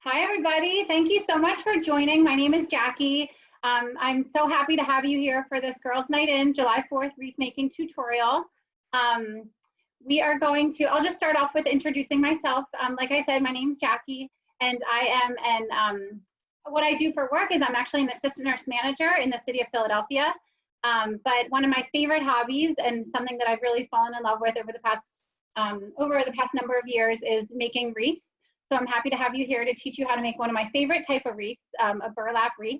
Hi, everybody. Thank you so much for joining. My name is Jackie. I'm so happy to have you here for this Girls Night In July 4th wreath making tutorial. I'll just start off with introducing myself. Like I said, my name is Jackie, and what I do for work is I'm actually an assistant nurse manager in the city of Philadelphia. But one of my favorite hobbies and something that I've really fallen in love with over the past number of years is making wreaths. So I'm happy to have you here to teach you how to make one of my favorite type of wreaths, a burlap wreath.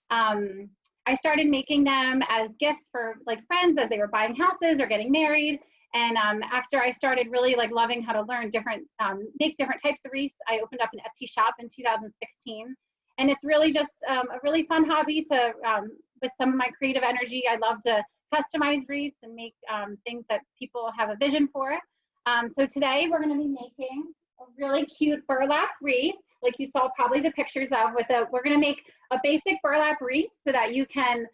I started making them as gifts for like friends as they were buying houses or getting married. And after I started really like loving how to learn make different types of wreaths, I opened up an Etsy shop in 2016. And it's really just a really fun hobby to, with some of my creative energy, I love to customize wreaths and make things that people have a vision for. So today we're gonna be making a really cute burlap wreath, like you saw probably the pictures of. We're going to make a basic burlap wreath so that you can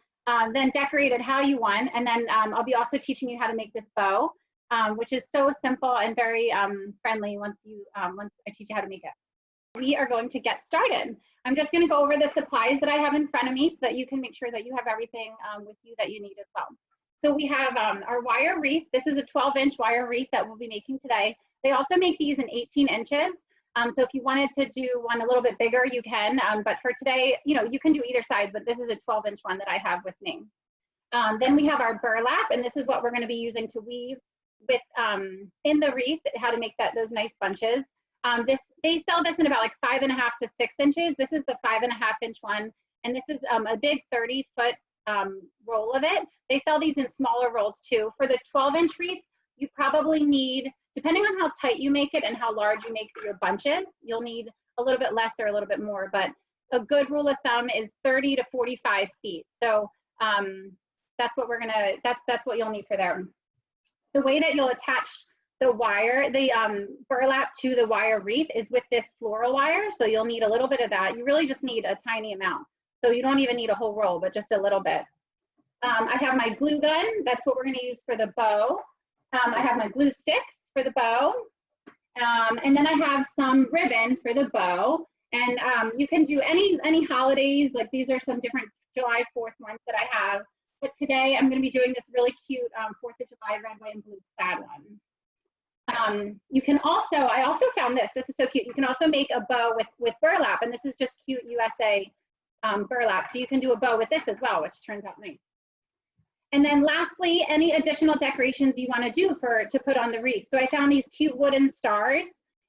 then decorate it how you want. And then I'll be also teaching you how to make this bow, which is so simple and very friendly once I teach you how to make it. We are going to get started. I'm just going to go over the supplies that I have in front of me so that you can make sure that you have everything with you that you need as well. So we have our wire wreath. This is a 12-inch wire wreath that we'll be making today. They also make these in 18 inches. So if you wanted to do one a little bit bigger, you can. But for today, you can do either size, but this is a 12-inch one that I have with me. Then we have our burlap, and this is what we're going to be using to weave with in the wreath, how to make those nice bunches. They sell this in about like 5.5 to 6 inches. This is the 5.5-inch one, and this is a big 30-foot roll of it. They sell these in smaller rolls too. For the 12-inch wreath, you probably need, depending on how tight you make it and how large you make your bunches, you'll need a little bit less or a little bit more, but a good rule of thumb is 30 to 45 feet. So that's what that's what you'll need for there. The way that you'll attach the wire, the burlap to the wire wreath is with this floral wire. So you'll need a little bit of that. You really just need a tiny amount. So you don't even need a whole roll, but just a little bit. I have my glue gun. That's what we're going to use for the bow. I have my glue sticks for the bow. And then I have some ribbon for the bow. And you can do any holidays, like these are some different July 4th ones that I have. But today I'm going to be doing this really cute 4th of July red, white, and blue plaid one. You can also, I also found this is so cute. You can also make a bow with burlap, and this is just cute USA burlap. So you can do a bow with this as well, which turns out nice. And then lastly, any additional decorations you want to do to put on the wreath. So I found these cute wooden stars,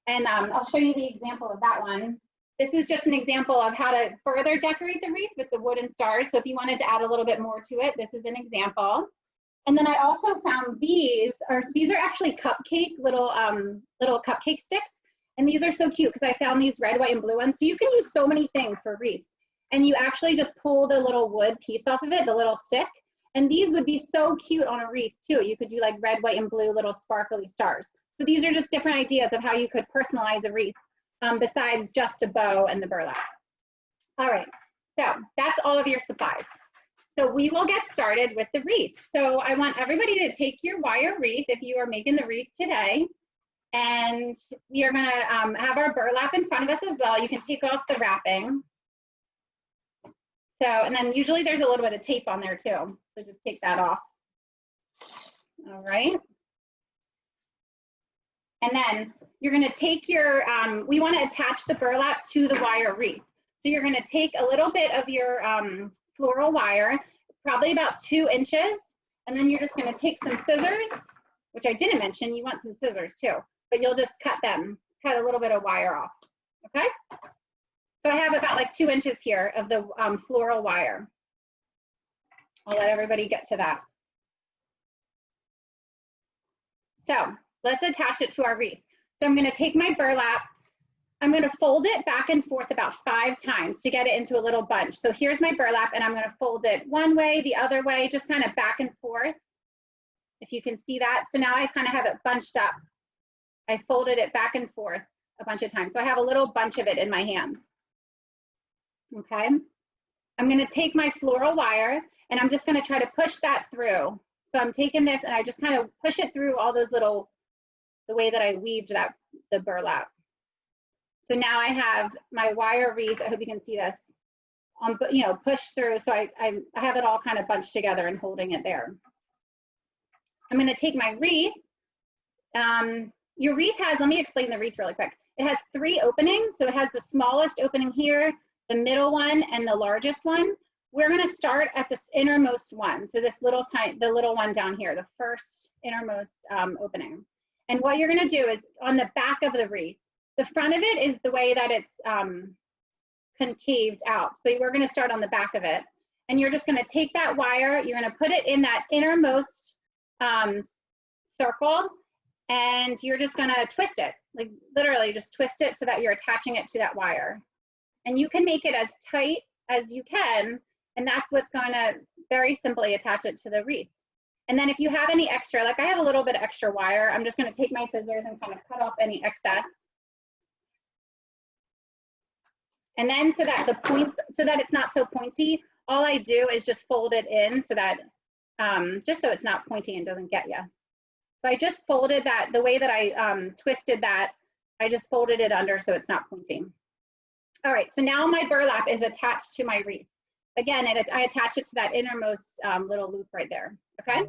and I'll show you the example of that one. This is just an example of how to further decorate the wreath with the wooden stars. So if you wanted to add a little bit more to it, this is an example. And then I also found these are actually cupcake, little cupcake sticks. And these are so cute because I found these red, white, and blue ones. So you can use so many things for wreaths. And you actually just pull the little wood piece off of it, the little stick. And these would be so cute on a wreath too. You could do like red, white, and blue little sparkly stars. So these are just different ideas of how you could personalize a wreath besides just a bow and the burlap. All right, so that's all of your supplies. So we will get started with the wreath. So I want everybody to take your wire wreath if you are making the wreath today. And we are gonna have our burlap in front of us as well. You can take off the wrapping. So, and then usually there's a little bit of tape on there too. So just take that off. All right. And then you're gonna take your, we wanna attach the burlap to the wire wreath. So you're gonna take a little bit of your floral wire, probably about 2 inches. And then you're just gonna take some scissors, which I didn't mention, you want some scissors too, but you'll just cut a little bit of wire off, okay? So I have about like 2 inches here of the floral wire. I'll let everybody get to that. So let's attach it to our wreath. So I'm gonna take my burlap, I'm gonna fold it back and forth about 5 times to get it into a little bunch. So here's my burlap, and I'm gonna fold it one way, the other way, just kind of back and forth, if you can see that. So now I kind of have it bunched up. I folded it back and forth a bunch of times. So I have a little bunch of it in my hands. Okay, I'm gonna take my floral wire and I'm just gonna try to push that through. So I'm taking this and I just kind of push it through all those the way that I weaved the burlap. So now I have my wire wreath. I hope you can see this. You know, pushed through. So I have it all kind of bunched together and holding it there. I'm going to take my wreath. Your wreath has, let me explain the wreath really quick. It has 3 openings. So it has the smallest opening here, the middle one, and the largest one. We're going to start at this innermost one. So this little the little one down here, the first innermost opening. And what you're going to do is on the back of the wreath, the front of it is the way that it's concaved out. So we're going to start on the back of it. And you're just going to take that wire, you're going to put it in that innermost circle, and you're just going to twist it, like literally just twist it so that you're attaching it to that wire. And you can make it as tight as you can, and that's what's going to very simply attach it to the wreath. And then if you have any extra, like I have a little bit of extra wire, I'm just going to take my scissors and kind of cut off any excess. And then so that the points, so that it's not so pointy, all I do is just fold it in so that, just so it's not pointy and doesn't get you. So I just folded that, the way that I twisted that, I just folded it under so it's not pointing. All right, so now my burlap is attached to my wreath. Again, I attach it to that innermost little loop right there, okay?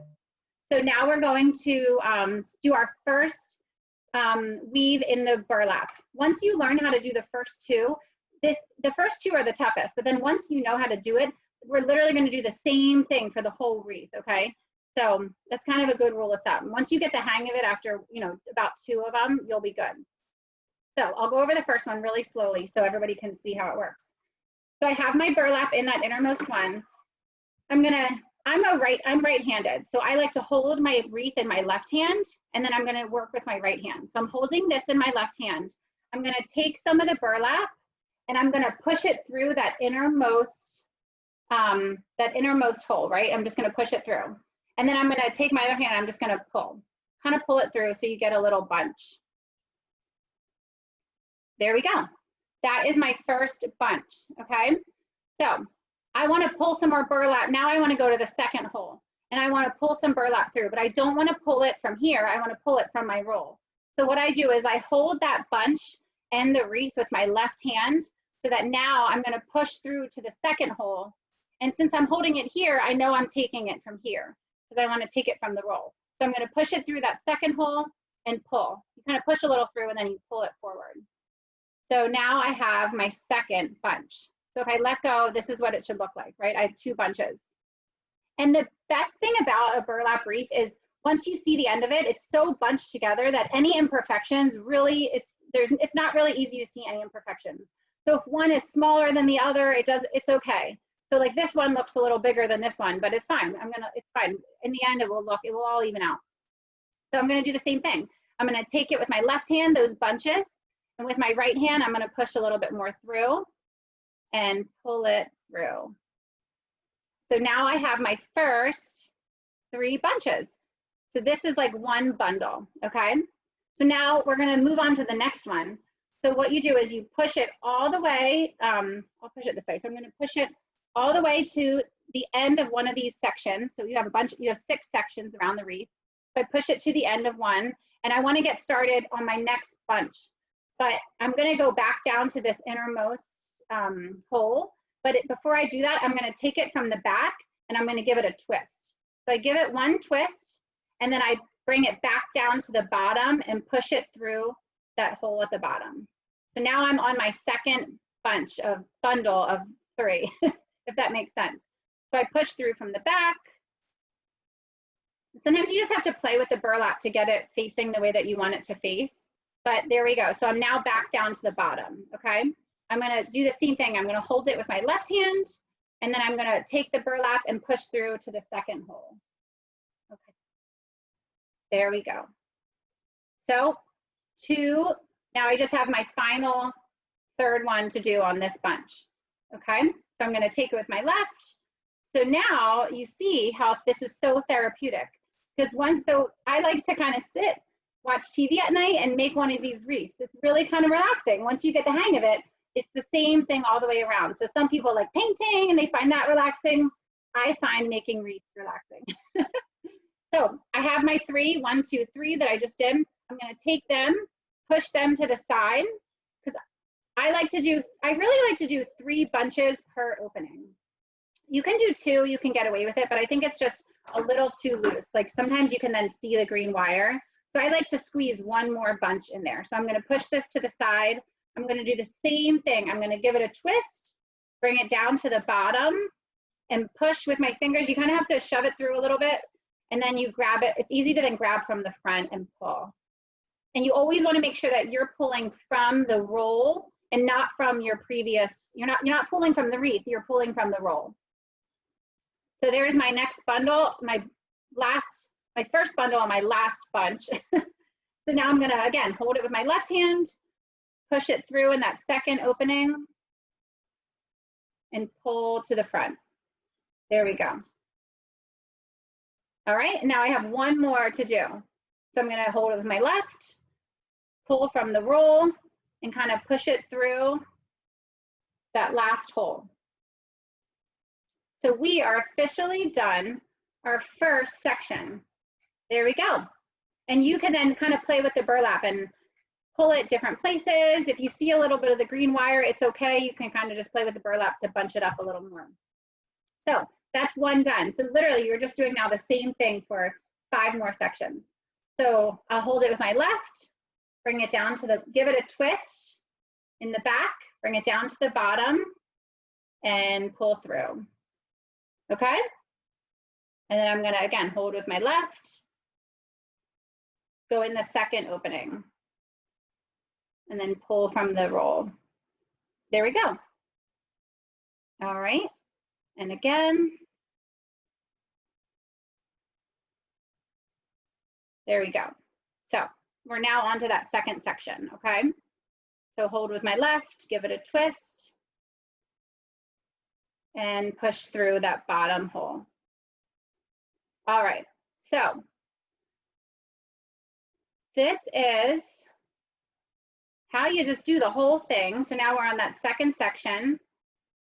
So now we're going to do our first weave in the burlap. Once you learn how to do the first 2, the first 2 are the toughest, but then once you know how to do it, we're literally going to do the same thing for the whole wreath, okay? So that's kind of a good rule of thumb. Once you get the hang of it after, you know, about 2 of them, you'll be good. So I'll go over the first one really slowly so everybody can see how it works. So I have my burlap in that innermost one. I'm right-handed, so I like to hold my wreath in my left hand, and then I'm going to work with my right hand. So I'm holding this in my left hand. I'm going to take some of the burlap, and I'm going to push it through that innermost hole, right? I'm just going to push it through. And then I'm going to take my other hand, I'm just going to kind of pull it through so you get a little bunch. There we go. That is my first bunch, okay? So I want to pull some more burlap. Now I want to go to the second hole, and I want to pull some burlap through, but I don't want to pull it from here. I want to pull it from my roll. So what I do is I hold that bunch and the wreath with my left hand so that now I'm going to push through to the second hole. And since I'm holding it here, I know I'm taking it from here because I want to take it from the roll. So I'm going to push it through that second hole and pull. You kind of push a little through and then you pull it forward. So now I have my second bunch. So if I let go, this is what it should look like, right? I have 2 bunches. And the best thing about a burlap wreath is once you see the end of it, it's so bunched together that any imperfections really, it's not really easy to see any imperfections. So if one is smaller than the other, it's okay. So like this one looks a little bigger than this one, but it's fine. It's fine. In the end, it will all even out. So I'm gonna do the same thing. I'm gonna take it with my left hand, those bunches, and with my right hand, I'm gonna push a little bit more through and pull it through. So now I have my first 3 bunches. So this is like one bundle, okay? So now we're gonna move on to the next one. So what you do is you push it all the way, I'll push it this way. So I'm gonna push it all the way to the end of one of these sections. So you have 6 sections around the wreath. So I push it to the end of one, and I wanna get started on my next bunch. But I'm gonna go back down to this innermost hole. But before I do that, I'm gonna take it from the back and I'm gonna give it a twist. So I give it one twist, and then I bring it back down to the bottom and push it through that hole at the bottom. So now I'm on my second bundle of 3, if that makes sense. So I push through from the back. Sometimes you just have to play with the burlap to get it facing the way that you want it to face. But there we go. So I'm now back down to the bottom, okay? I'm gonna do the same thing. I'm gonna hold it with my left hand, and then I'm gonna take the burlap and push through to the second hole. Okay, there we go. So 2, now I just have my final 3rd one to do on this bunch, okay? So I'm gonna take it with my left. So now you see how this is so therapeutic, because so I like to kind of sit, watch TV at night and make one of these wreaths. It's really kind of relaxing. Once you get the hang of it, it's the same thing all the way around. So some people like painting and they find that relaxing. I find making wreaths relaxing. So I have my 3, 1, 2, 3 that I just did. I'm gonna take them, push them to the side, because I really like to do 3 bunches per opening. You can do 2, you can get away with it, but I think it's just a little too loose. Like sometimes you can then see the green wire. So I like to squeeze 1 more bunch in there. So I'm gonna push this to the side. I'm gonna do the same thing. I'm gonna give it a twist, bring it down to the bottom, and push with my fingers. You kind of have to shove it through a little bit, and then you grab it. It's easy to then grab from the front and pull. And you always want to make sure that you're pulling from the roll and not from your previous, you're not pulling from the wreath, you're pulling from the roll. So there's my next bundle, my first bundle on my last bunch. So now I'm gonna, again, hold it with my left hand, push it through in that second opening, and pull to the front. There we go. All right, now I have 1 more to do. So I'm gonna hold it with my left, pull from the roll, and kind of push it through that last hole. So we are officially done our first section. There we go. And you can then kind of play with the burlap and pull it different places. If you see a little bit of the green wire, it's okay. You can kind of just play with the burlap to bunch it up a little more. So that's 1 done. So literally you're just doing now the same thing for 5 more sections. So I'll hold it with my left, bring it down to give it a twist in the back, bring it down to the bottom, and pull through. Okay? And then I'm gonna, again, hold with my left, go in the second opening, and then pull from the roll. There we go. All right, and again. There we go. So we're now on to that second section, okay? So hold with my left, give it a twist, and push through that bottom hole. All right, so this is how you just do the whole thing. So now we're on that second section,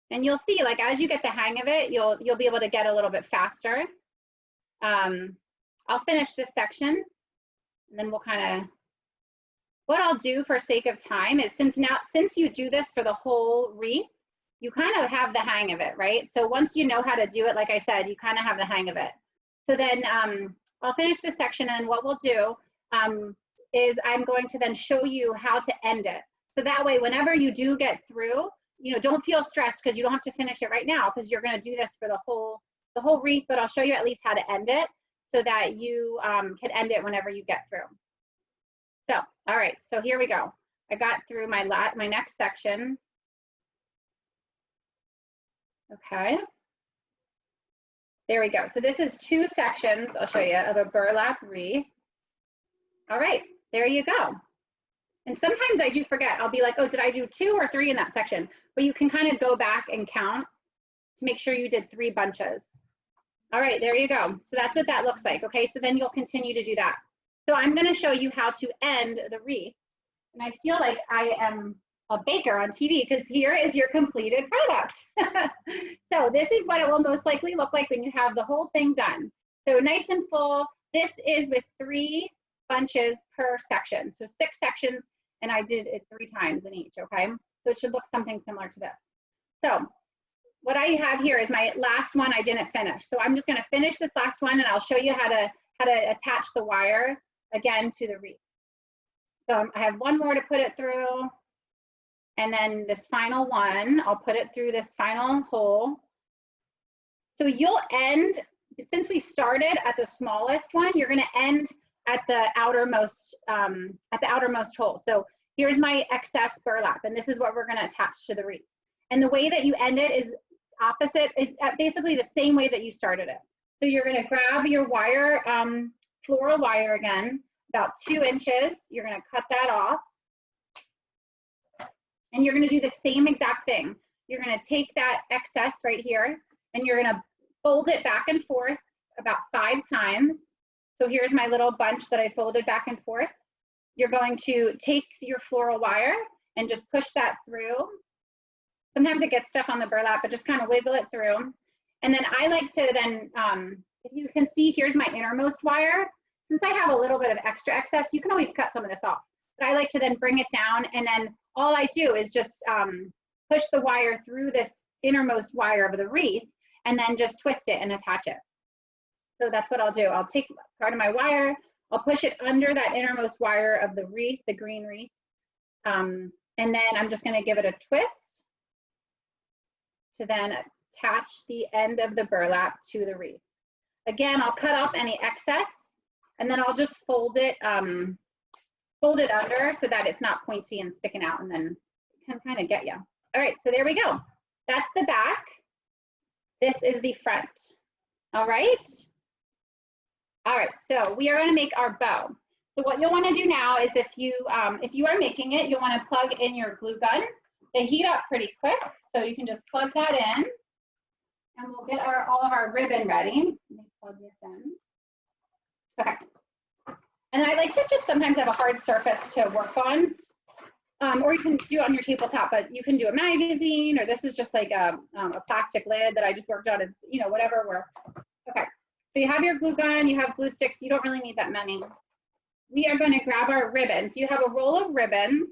and you'll see, like, as you get the hang of it, you'll be able to get a little bit faster. I'll finish this section, and then we'll kind of, what I'll do for sake of time is since you do this for the whole wreath, you kind of have the hang of it, right? So once you know how to do it, like I said, you kind of have the hang of it. So then I'll finish this section, and what we'll do is I'm going to then show you how to end it. So that way, whenever you do get through, you know, don't feel stressed because you don't have to finish it right now because you're going to do this for the whole wreath, but I'll show you at least how to end it so that you can end it whenever you get through. So, all right, so here we go. I got through my next section. Okay. There we go. So this is 2 sections, I'll show you, of a burlap wreath. All right, there you go. And sometimes I do forget. I'll be like, oh, did I do 2 or 3 in that section? But you can kind of go back and count to make sure you did 3 bunches. All right, there you go. So that's what that looks like. Okay, so then you'll continue to do that. So I'm going to show you how to end the wreath. And I feel like I am a baker on TV because here is your completed product. So this is what it will most likely look like when you have the whole thing done. So nice and full. This is with 3 bunches per section. So 6 sections, and I did it 3 times in each, okay? So it should look something similar to this. So what I have here is my last one I didn't finish. So I'm just gonna finish this last one, and I'll show you how to attach the wire again to the wreath. So I have 1 more to put it through, and then this final one, I'll put it through this final hole. So you'll end, since we started at the smallest one, you're gonna end at the outermost hole. So here's my excess burlap, and this is what we're gonna attach to the wreath. And the way that you end it is basically the same way that you started it. So you're gonna grab your wire, floral wire again, about 2 inches. You're gonna cut that off. And you're gonna do the same exact thing. You're gonna take that excess right here, and you're gonna fold it back and forth about 5 times. So here's my little bunch that I folded back and forth. You're going to take your floral wire and just push that through. Sometimes it gets stuck on the burlap, but just kind of wiggle it through. And then I like to then, if you can see, here's my innermost wire. Since I have a little bit of extra excess, you can always cut some of this off. But I like to then bring it down and then all I do is just push the wire through this innermost wire of the wreath and then just twist it and attach it. So that's what I'll do. I'll take part of my wire, I'll push it under that innermost wire of the wreath, the green wreath, and then I'm just going to give it a twist to then attach the end of the burlap to the wreath. Again, I'll cut off any excess, and then I'll just fold it under so that it's not pointy and sticking out, and then it can kind of get you. All right, so there we go. That's the back. This is the front. All right. All right, so we are going to make our bow. So what you'll want to do now is if you are making it, you'll want to plug in your glue gun. They heat up pretty quick, so you can just plug that in, and we'll get all of our ribbon ready. Let me plug this in. Okay. And I like to just sometimes have a hard surface to work on, or you can do it on your tabletop, but you can do a magazine, or this is just like a plastic lid that I just worked on. It's, you know, whatever works. Okay. So you have your glue gun, you have glue sticks, you don't really need that many. We are going to grab our ribbon. So you have a roll of ribbon.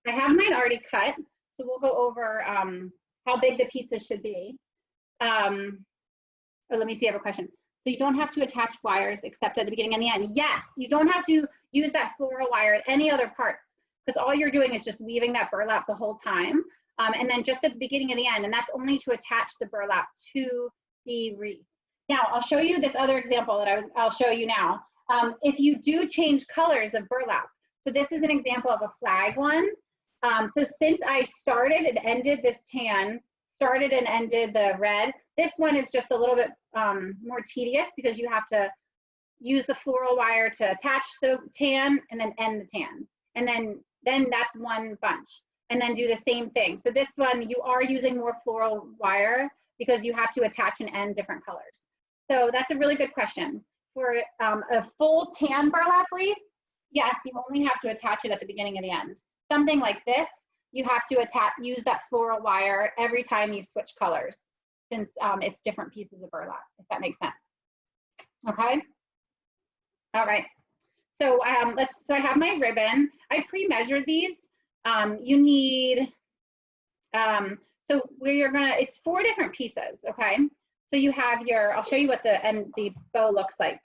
I have mine already cut, so we'll go over how big the pieces should be. Oh, let me see, I have a question. So you don't have to attach wires except at the beginning and the end. Yes, you don't have to use that floral wire at any other parts, because all you're doing is just weaving that burlap the whole time. And then just at the beginning and the end, and that's only to attach the burlap to the wreath. Now, I'll show you this other example that I'll show you now. If you do change colors of burlap, so this is an example of a flag one. So since I started and ended this tan, started and ended the red, this one is just a little bit more tedious because you have to use the floral wire to attach the tan and then end the tan. And then that's one bunch. And then do the same thing. So this one, you are using more floral wire because you have to attach and end different colors. So that's a really good question. For a full tan burlap wreath, yes, you only have to attach it at the beginning and the end. Something like this, you have to use that floral wire every time you switch colors, since it's different pieces of burlap, if that makes sense. Okay. All right. So so I have my ribbon. I pre-measured these. You need, so where you're gonna, it's 4 different pieces. Okay. So you have your, I'll show you what the bow looks like.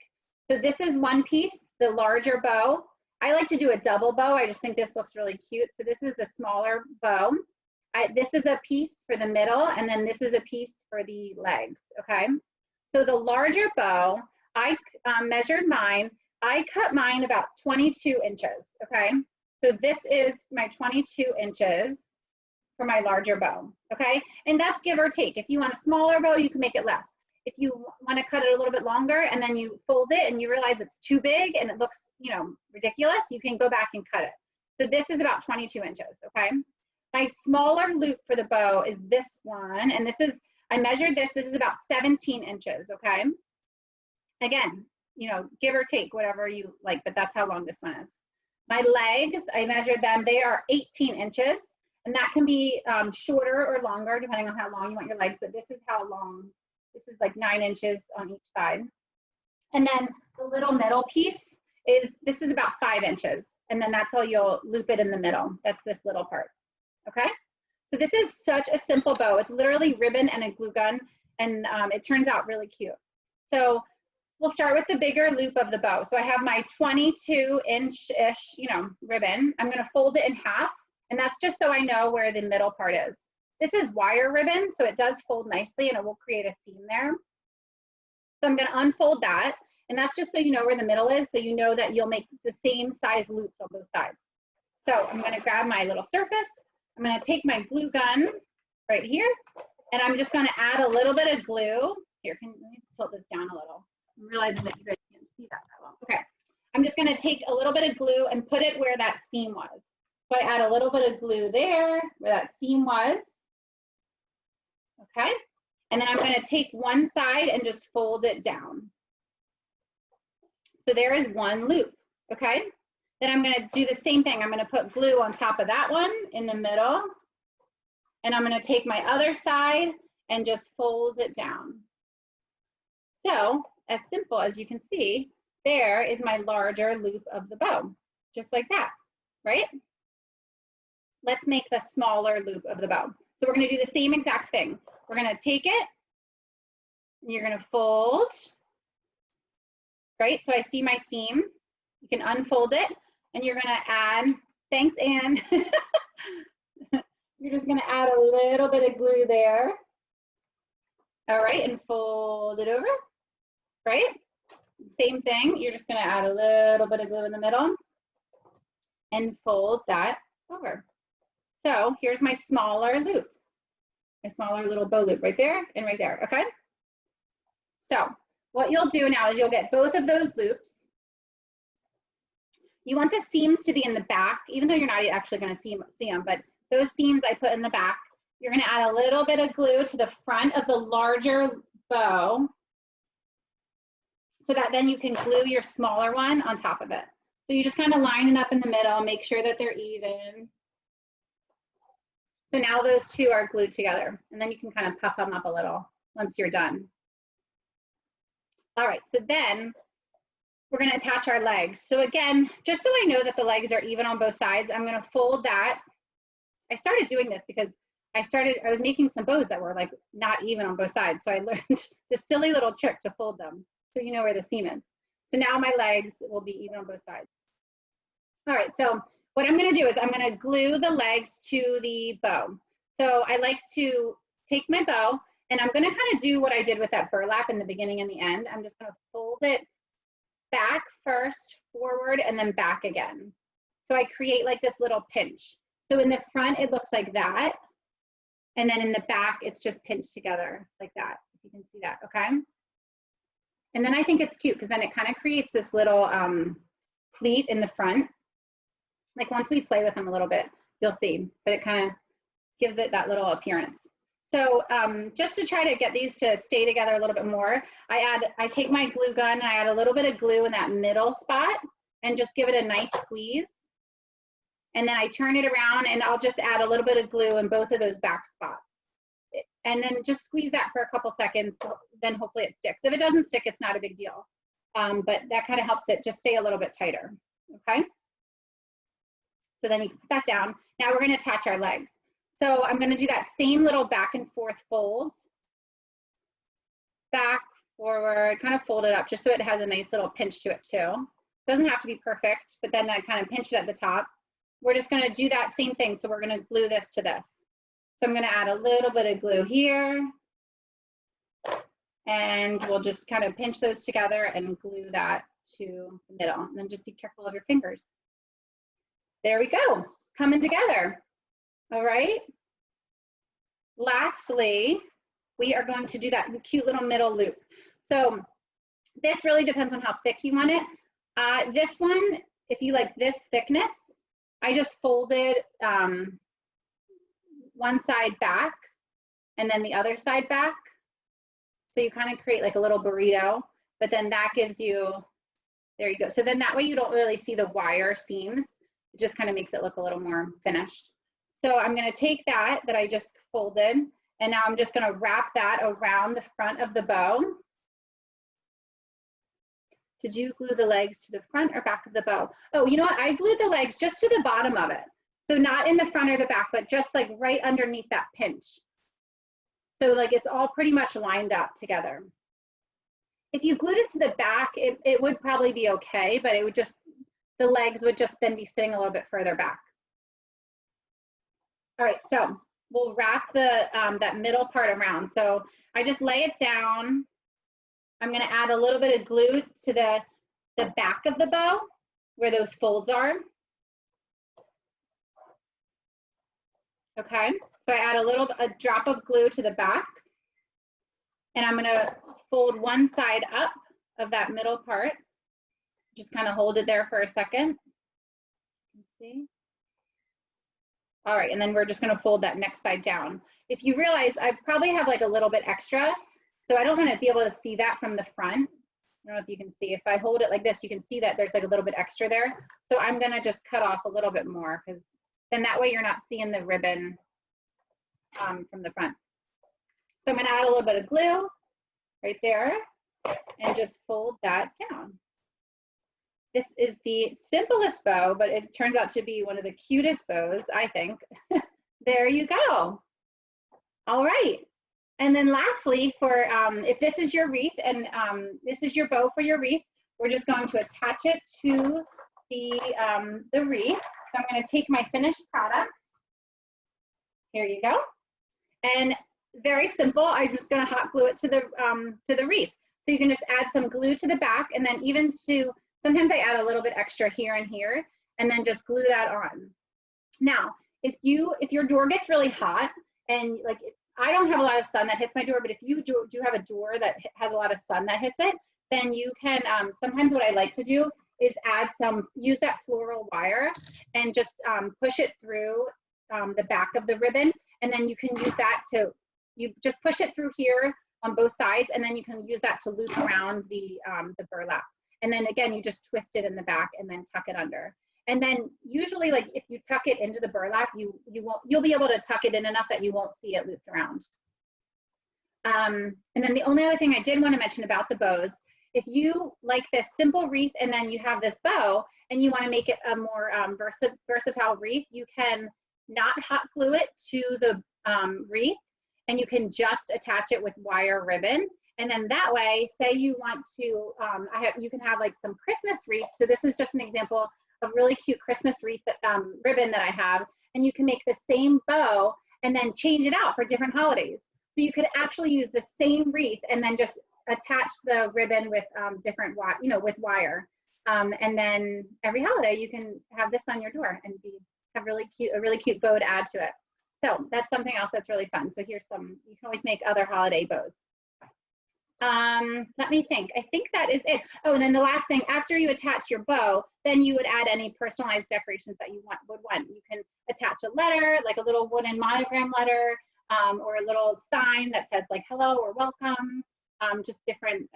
So this is one piece, the larger bow. I like to do a double bow. I just think this looks really cute. So this is the smaller bow. This is a piece for the middle, and then this is a piece for the legs, okay? So the larger bow, I measured mine. I cut mine about 22 inches, okay? So this is my 22 inches for my larger bow, okay? And that's give or take. If you want a smaller bow, you can make it less. If you want to cut it a little bit longer and then you fold it and you realize it's too big and it looks, you know, ridiculous, you can go back and cut it. So this is about 22 inches, okay? My smaller loop for the bow is this one, and this is, I measured this is about 17 inches, okay? Again, you know, give or take, whatever you like, but that's how long this one is. My legs, I measured them, they are 18 inches, and that can be shorter or longer, depending on how long you want your legs, but this is how long, this is like 9 inches on each side. And then the little middle piece this is about 5 inches, and then that's how you'll loop it in the middle. That's this little part, okay? So this is such a simple bow. It's literally ribbon and a glue gun, and it turns out really cute. So we'll start with the bigger loop of the bow. So I have my 22-inch-ish, you know, ribbon. I'm gonna fold it in half, and that's just so I know where the middle part is. This is wire ribbon, so it does fold nicely, and it will create a seam there. So I'm gonna unfold that, and that's just so you know where the middle is, so you know that you'll make the same size loops on both sides. So I'm gonna grab my little surface. I'm gonna take my glue gun right here, and I'm just gonna add a little bit of glue. Here, let me tilt this down a little. I'm realizing that you guys can't see that well. Okay, I'm just gonna take a little bit of glue and put it where that seam was. So I add a little bit of glue there, where that seam was. Okay, and then I'm gonna take one side and just fold it down. So there is one loop, okay? Then I'm gonna do the same thing. I'm gonna put glue on top of that one in the middle, and I'm gonna take my other side and just fold it down. So, as simple as you can see, there is my larger loop of the bow, just like that, right? let's make the smaller loop of the bow. So we're going to do the same exact thing. We're going to take it, and you're going to fold, right? So I see my seam. You can unfold it, and you're going to add, thanks, Anne. You're just going to add a little bit of glue there. All right, and fold it over, right? Same thing, you're just going to add a little bit of glue in the middle and fold that over. So here's my smaller loop, my smaller little bow loop right there and right there, okay? So what you'll do now is you'll get both of those loops. You want the seams to be in the back, even though you're not actually going to see them, but those seams I put in the back. You're going to add a little bit of glue to the front of the larger bow so that then you can glue your smaller one on top of it. So you just kind of line it up in the middle, make sure that they're even. So now those two are glued together, and then you can kind of puff them up a little once you're done. All right, so then we're going to attach our legs. So again, just so I know that the legs are even on both sides, I'm going to fold that. I started doing this because I was making some bows that were like not even on both sides. So I learned this silly little trick to fold them so you know where the seam is. So now my legs will be even on both sides. All right, so what I'm going to do is I'm going to glue the legs to the bow. So I like to take my bow, and I'm going to kind of do what I did with that burlap in the beginning and the end. I'm just going to fold it back first, forward, and then back again. So I create like this little pinch. So in the front, it looks like that. And then in the back, it's just pinched together like that, if you can see that, okay? And then I think it's cute because then it kind of creates this little pleat in the front. Like once we play with them a little bit, you'll see, but it kind of gives it that little appearance. So just to try to get these to stay together a little bit more, I take my glue gun and I add a little bit of glue in that middle spot and just give it a nice squeeze. And then I turn it around and I'll just add a little bit of glue in both of those back spots. And then just squeeze that for a couple seconds, so then hopefully it sticks. If it doesn't stick, it's not a big deal. But that kind of helps it just stay a little bit tighter, okay? So then you can put that down. Now we're gonna attach our legs. So I'm gonna do that same little back and forth fold. Back, forward, kind of fold it up just so it has a nice little pinch to it too. Doesn't have to be perfect, but then I kind of pinch it at the top. We're just gonna do that same thing. So we're gonna glue this to this. So I'm gonna add a little bit of glue here. And we'll just kind of pinch those together and glue that to the middle. And then just be careful of your fingers. There we go, coming together. All right. Lastly, we are going to do that cute little middle loop. So this really depends on how thick you want it. This one, if you like this thickness, I just folded one side back and then the other side back. So you kind of create like a little burrito, but then that gives you, there you go. So then that way you don't really see the wire seams. It just kind of makes it look a little more finished. So I'm going to take that I just folded, and now I'm just going to wrap that around the front of the bow. Did you glue the legs to the front or back of the bow? Oh, you know what? I glued the legs just to the bottom of it. So not in the front or the back, but just like right underneath that pinch. So like it's all pretty much lined up together. If you glued it to the back, it would probably be okay, but it would just, the legs would just then be sitting a little bit further back. All right, so we'll wrap the that middle part around. So I just lay it down. I'm gonna add a little bit of glue to the back of the bow where those folds are. Okay, so I add a drop of glue to the back, and I'm gonna fold one side up of that middle part. Just kind of hold it there for a second. See? All right, and then we're just gonna fold that next side down. If you realize, I probably have like a little bit extra, so I don't wanna be able to see that from the front. I don't know if you can see. If I hold it like this, you can see that there's like a little bit extra there. So I'm gonna just cut off a little bit more, because then that way you're not seeing the ribbon from the front. So I'm gonna add a little bit of glue right there and just fold that down. This is the simplest bow, but it turns out to be one of the cutest bows, I think. There you go. All right. And then lastly, for if this is your wreath and this is your bow for your wreath, we're just going to attach it to the wreath. So I'm going to take my finished product. Here you go. And very simple. I'm just going to hot glue it to the wreath. So you can just add some glue to the back, and then even to, sometimes I add a little bit extra here and here, and then just glue that on. Now, if your door gets really hot, and like I don't have a lot of sun that hits my door, but if you do have a door that has a lot of sun that hits it, then you can, sometimes what I like to do is use that floral wire and just push it through the back of the ribbon, and then you can use that you just push it through here on both sides, and then you can use that to loop around the burlap. And then again, you just twist it in the back and then tuck it under. And then usually, like if you tuck it into the burlap, you'll be able to tuck it in enough that you won't see it looped around. And then the only other thing I did want to mention about the bows, if you like this simple wreath and then you have this bow and you want to make it a more versatile wreath, you can not hot glue it to the wreath, and you can just attach it with wire ribbon. And then that way, say you want to, you can have like some Christmas wreath. So this is just an example of really cute Christmas wreath ribbon that I have. And you can make the same bow and then change it out for different holidays. So you could actually use the same wreath and then just attach the ribbon with different, with wire. And then every holiday you can have this on your door and have a really cute bow to add to it. So that's something else that's really fun. So here's some, you can always make other holiday bows. Let me think. I think that is it. Oh, and then the last thing, after you attach your bow, then you would add any personalized decorations that you would want. You can attach a letter, like a little wooden monogram letter, or a little sign that says like hello or welcome, just different,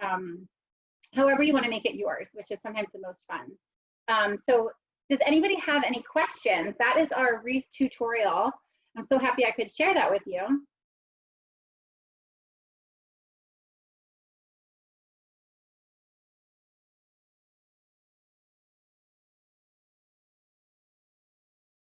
however you want to make it yours, which is sometimes the most fun. So does anybody have any questions? That is our wreath tutorial. I'm so happy I could share that with you.